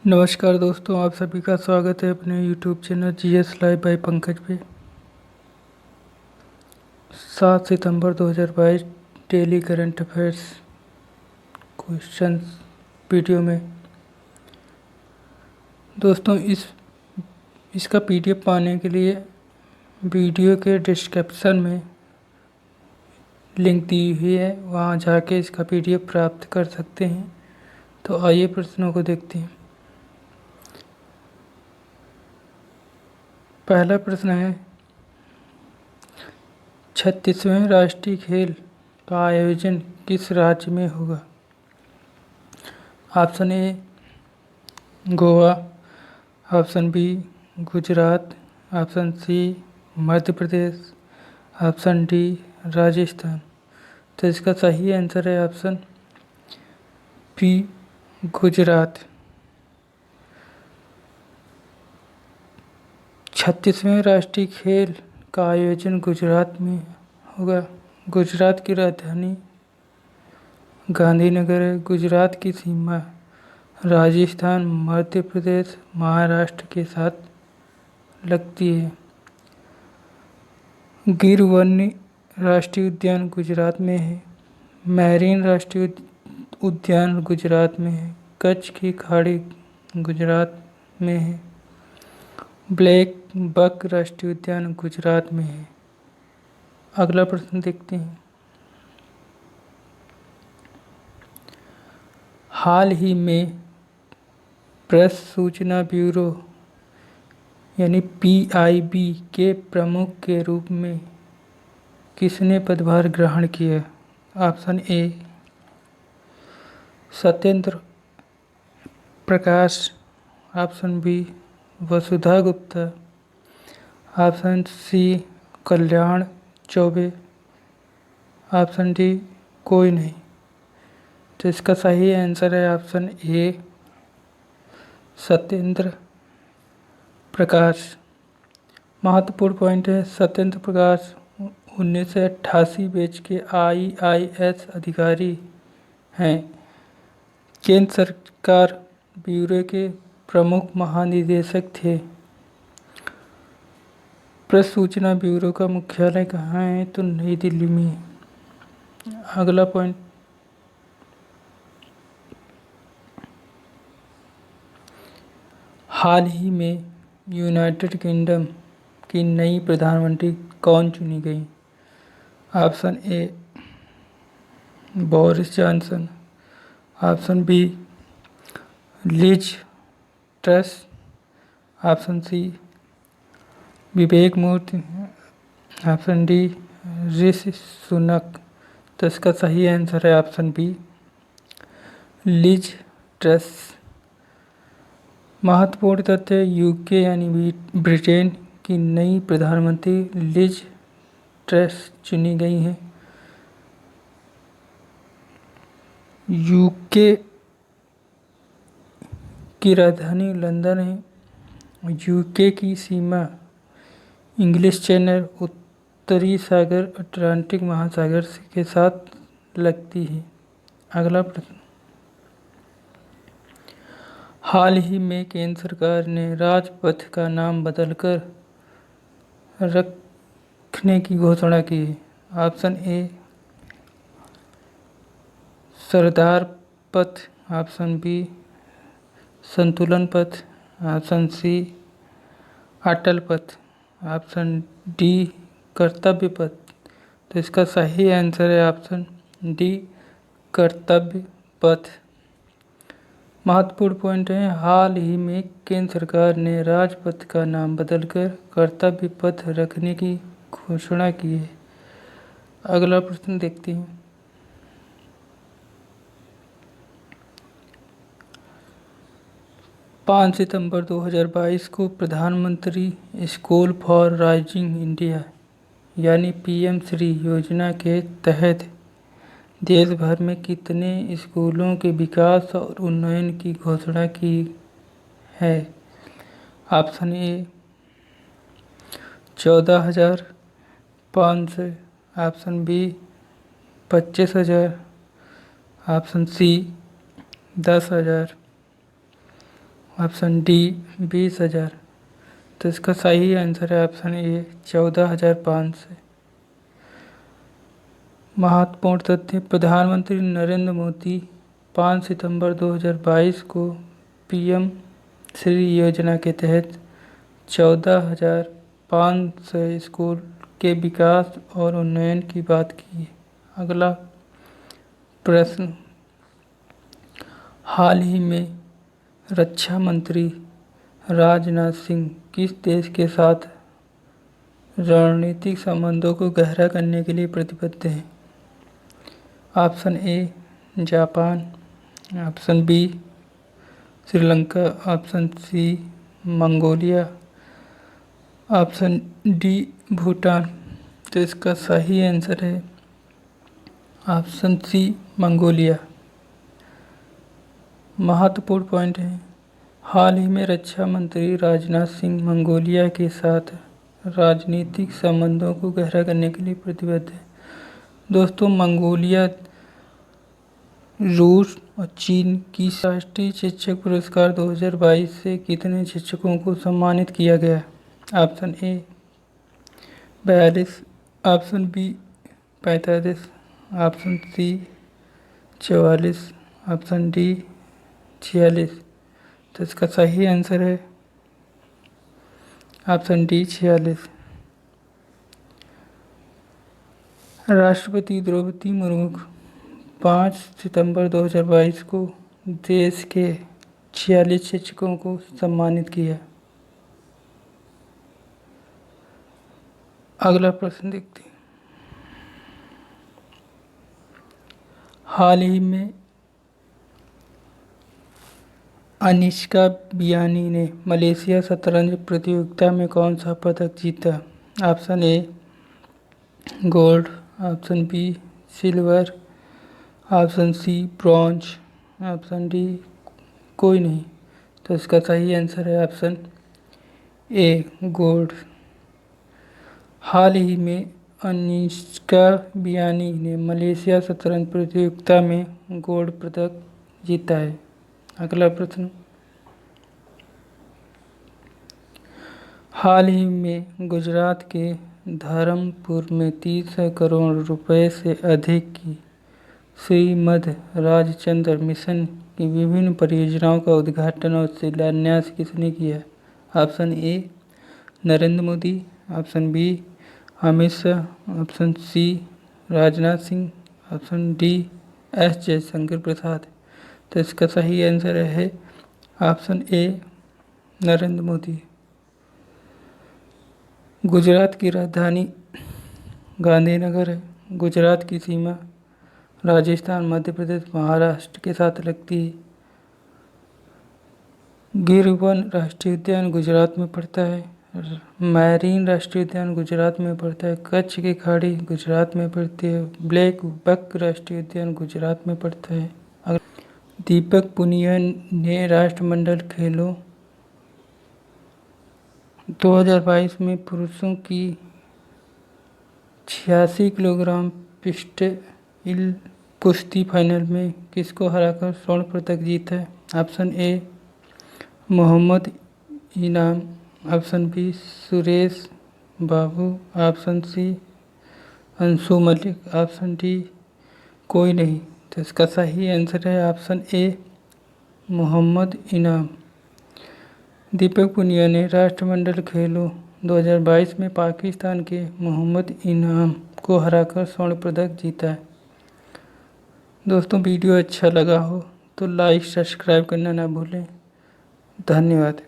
नमस्कार दोस्तों, आप सभी का स्वागत है अपने YouTube channel GS live bye Pankaj पे। 7 सितंबर 2022 daily current affairs questions video में। दोस्तों इसका PDF पाने के लिए वीडियो के डिस्क्रिप्शन में लिंक दी हुई है, वहाँ जाके इसका PDF प्राप्त कर सकते हैं। तो आइए प्रश्नों को देखते हैं। पहला प्रश्न है, 36वें राष्ट्रीय खेल का आयोजन किस राज्य में होगा? Option A Goa, option B Gujarat, option C Madhya Pradesh, option D Rajasthan. तो इसका सही आंसर है ऑप्शन बी गुजरात। 36वें राष्ट्रीय खेल का आयोजन गुजरात में होगा। गुजरात की राजधानी गांधीनगर है। गुजरात की सीमा राजस्थान, मध्य प्रदेश, महाराष्ट्र के साथ लगती है। गिर वन्य राष्ट्रीय उद्यान गुजरात में है। मैरीन राष्ट्रीय उद्यान गुजरात में है। कच्छ की खाड़ी गुजरात में है। ब्लैक बक राष्ट्रीय उद्यान गुजरात में है। अगला प्रश्न देखते हैं। हाल ही में प्रेस सूचना ब्यूरो यानी PIB के प्रमुख के रूप में किसने पदभार ग्रहण किया? Option A Satyendra Prakash, option B Vasudha Gupta, option C Kalyan Chaubey, option D कोई नहीं। तो इसका सही आंसर है ऑप्शन ए सत्येंद्र प्रकाश। महत्वपूर्ण पॉइंट है, सत्येंद्र प्रकाश 1988 बैच के IIS अधिकारी हैं। केंद्र सरकार ब्यूरो के प्रमुख महानिदेशक थे। प्रेस सूचना ब्यूरो का मुख्यालय कहाँ है? तो नई दिल्ली में है। अगला पॉइंट, हाल ही में यूनाइटेड किंगडम की नई प्रधानमंत्री कौन चुनी गई? Option A Boris Johnson, option B Liz Truss, option C Vivek Murthy, option D Rishi Sunak. तो इसका सही आंसर है ऑप्शन बी लिज ट्रस। महत्वपूर्ण तथ्य, यूके यानी ब्रिटेन की नई प्रधानमंत्री लिज ट्रस चुनी गई हैं। यूके की राजधानी लंदन है। यूके की सीमा इंग्लिश चैनल, उत्तरी सागर, अटलांटिक महासागर के साथ लगती है। अगला प्रश्न, हाल ही में केंद्र सरकार ने राजपथ का नाम बदलकर रखने की घोषणा की है। ऑप्शन ए सरदार पथ, ऑप्शन बी संतुलन पथ, ऑप्शन सी अटल पथ, ऑप्शन डी कर्तव्य पथ। तो इसका सही आंसर है ऑप्शन डी कर्तव्य पथ। महत्वपूर्ण पॉइंट है, हाल ही में केंद्र सरकार ने राजपथ का नाम बदलकर कर्तव्य पथ रखने की घोषणा की है। अगला प्रश्न देखते हैं। पाँच सितंबर 2022 को प्रधानमंत्री स्कूल फॉर राइजिंग इंडिया यानी PM श्री योजना के तहत देश भर में कितने स्कूलों के विकास और उन्नयन की घोषणा की है? Option A 14,500, option B 25,000, option C 10,000, option D 20,000। तो इसका सही आंसर है ऑप्शन ए 14,500। महत्वपूर्ण तथ्य: प्रधानमंत्री नरेंद्र मोदी 5 सितंबर 2022 को पीएम श्री योजना के तहत 14,500 स्कूल के विकास और उन्नयन की बात की है। अगला प्रश्न: हाल ही में रक्षा मंत्री राजनाथ सिंह किस देश के साथ रणनीतिक संबंधों को गहरा करने के लिए प्रतिबद्ध हैं? Option A Japan, option B Sri Lanka, option C Mongolia, option D Bhutan. तो इसका सही आंसर है ऑप्शन सी मंगोलिया। महत्वपूर्ण पॉइंट है, हाल ही में रक्षा मंत्री राजनाथ सिंह मंगोलिया के साथ राजनीतिक संबंधों को गहरा करने के लिए प्रतिबद्ध है। दोस्तों, मंगोलिया रूस और चीन की राष्ट्रीय शिक्षक पुरस्कार 2022 से कितने शिक्षकों को सम्मानित किया गया? Option A 42, option B 45, option C 44, option D 46। तो इसका सही आंसर है ऑप्शन डी 46। राष्ट्रपति द्रौपदी मुर्मू 5 सितंबर 2022 को देश के 46 शिक्षकों को सम्मानित किया। अगला प्रश्न देखते हैं। हाल ही में अनिष्का बियानी ने मलेशिया शतरंज प्रतियोगिता में कौन सा पदक जीता? Option A gold, option B silver, option C bronze, option D कोई नहीं। तो इसका सही आंसर है ऑप्शन ए गोल्ड। हाल ही में अनिष्का बियानी ने मलेशिया शतरंज प्रतियोगिता में गोल्ड पदक जीता है। अगला प्रश्न: हाल ही में गुजरात के धर्मपुर में 30 करोड़ रुपए से अधिक की श्रीमद राजचंद्र मिशन की विभिन्न परियोजनाओं का उद्घाटन और शिलान्यास किसने किया? Option A Narendra Modi, option B Amit Shah, option C Rajnath Singh, option D S Jaishankar Prasad. तो इसका सही आंसर है ऑप्शन ए नरेंद्र मोदी। गुजरात की राजधानी गांधीनगर है। गुजरात की सीमा राजस्थान, मध्य प्रदेश, महाराष्ट्र के साथ लगती है। गिर वन राष्ट्रीय उद्यान गुजरात में पड़ता है। मैरीन राष्ट्रीय उद्यान गुजरात में पड़ता है। कच्छ की खाड़ी गुजरात में पड़ती है। ब्लैक बक राष्ट्रीय उद्यान गुजरात में पड़ता है। दीपक पुनिया ने राष्ट्रमंडल खेलों 2022 में पुरुषों की 86 किलोग्राम पिस्टल कुश्ती फाइनल में किसको हराकर स्वर्ण पदक जीता है? Option A Mohammad Inam, option B Suresh Babu, option C Anshu Malik, option D कोई नहीं। तो इसका सही आंसर है ऑप्शन ए मोहम्मद इनाम। दीपक पुनिया ने राष्ट्रमंडल खेलों 2022 में पाकिस्तान के मोहम्मद इनाम को हराकर स्वर्ण पदक जीता है। दोस्तों, वीडियो अच्छा लगा हो तो लाइक सब्सक्राइब करना ना भूलें। धन्यवाद।